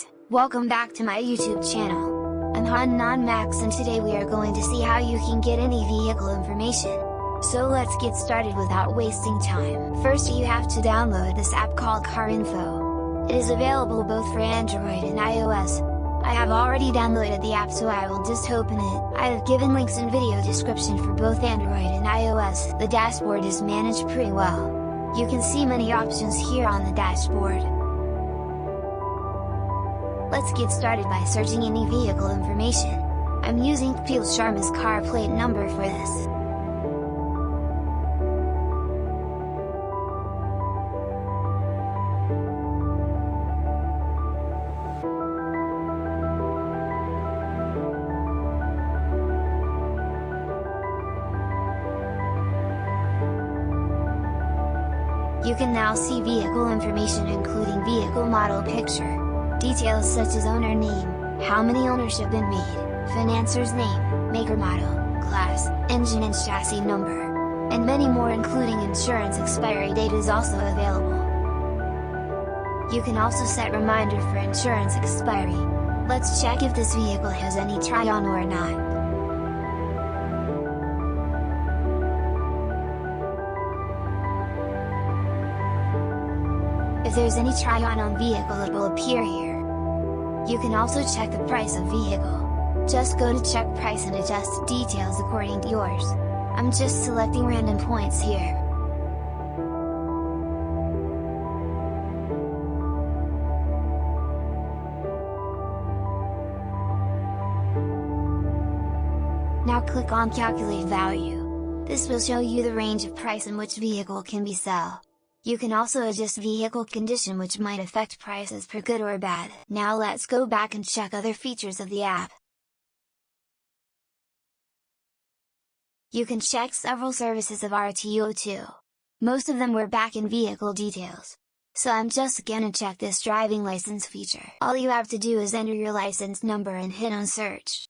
guys, welcome back to my YouTube channel. I'm Hannanahmad and today we are going to see how you can get any vehicle information. So let's get started without wasting time. First you have to download this app called Car Info. It is available both for Android and iOS. I have already downloaded the app so I will just open it. I have given links in video description for both Android and iOS. The dashboard is managed pretty well. You can see many options here on the dashboard. Let's get started by searching any vehicle information. I'm using Kapil Sharma's car plate number for this. You can now see vehicle information including vehicle model picture, details such as owner name, how many ownership been made, financer's name, maker model, class, engine and chassis number, and many more including insurance expiry date is also available. You can also set reminder for insurance expiry. Let's check if this vehicle has any try-on or not. If there's any try-on vehicle it will appear here. You can also check the price of vehicle. Just go to check price and adjust details according to yours. I'm just selecting random points here. Now click on calculate value. This will show you the range of price in which vehicle can be sell. You can also adjust vehicle condition which might affect prices for good or bad. Now let's go back and check other features of the app. You can check several services of RTO too. Most of them were back in vehicle details. So I'm just gonna check this driving license feature. All you have to do is enter your license number and hit on search.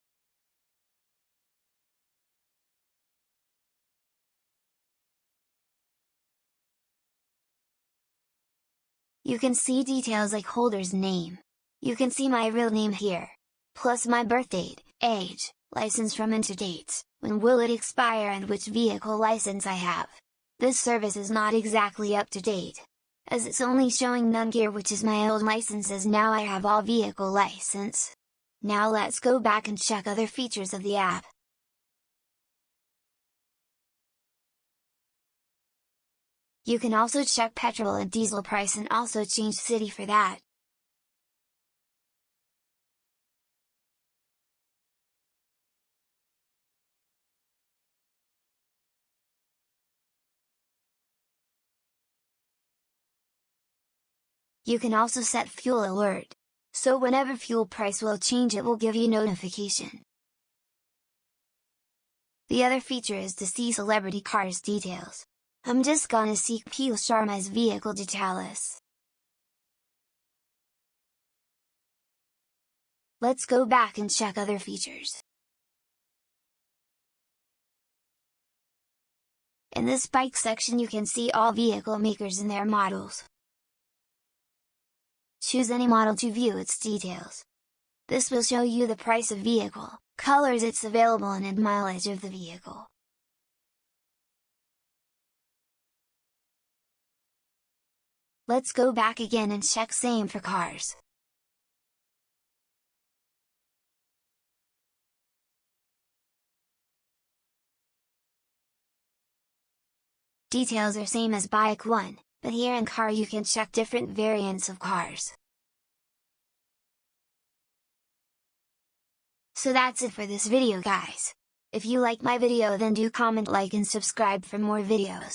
You can see details like holder's name. You can see my real name here. Plus my birth date, age, license from and to dates, when will it expire and which vehicle license I have. This service is not exactly up to date, as it's only showing none gear which is my old licenses. Now I have all vehicle license. Now let's go back and check other features of the app. You can also check petrol and diesel price and also change city for that. You can also set fuel alert, so whenever fuel price will change it will give you notification. The other feature is to see celebrity cars details. I'm just gonna see Kapil Sharma's vehicle details. Let's go back and check other features. In this bike section you can see all vehicle makers and their models. Choose any model to view its details. This will show you the price of vehicle, colors it's available in and mileage of the vehicle. Let's go back again and check same for cars. Details are same as bike 1, but here in car you can check different variants of cars. So that's it for this video guys. If you like my video then do comment, like and subscribe for more videos.